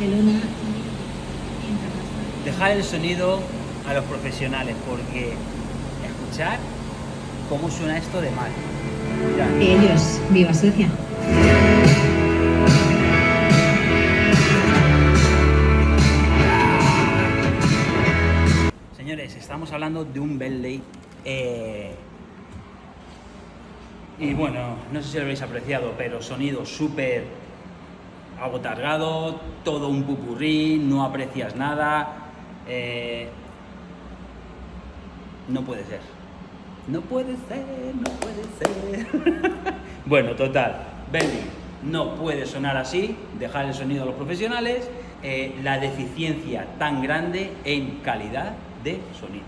Barcelona. Dejar el sonido a los profesionales, porque escuchar cómo suena esto de mal. Mirad. Ellos, viva Suecia. Señores, estamos hablando de un Bentley y bueno, no sé si lo habéis apreciado, pero sonido súper abotargado, todo un pupurrí, no aprecias nada. No puede ser. No puede ser, no puede ser. Bueno, total, Bentley no puede sonar así, dejar el sonido a los profesionales, la deficiencia tan grande en calidad de sonido.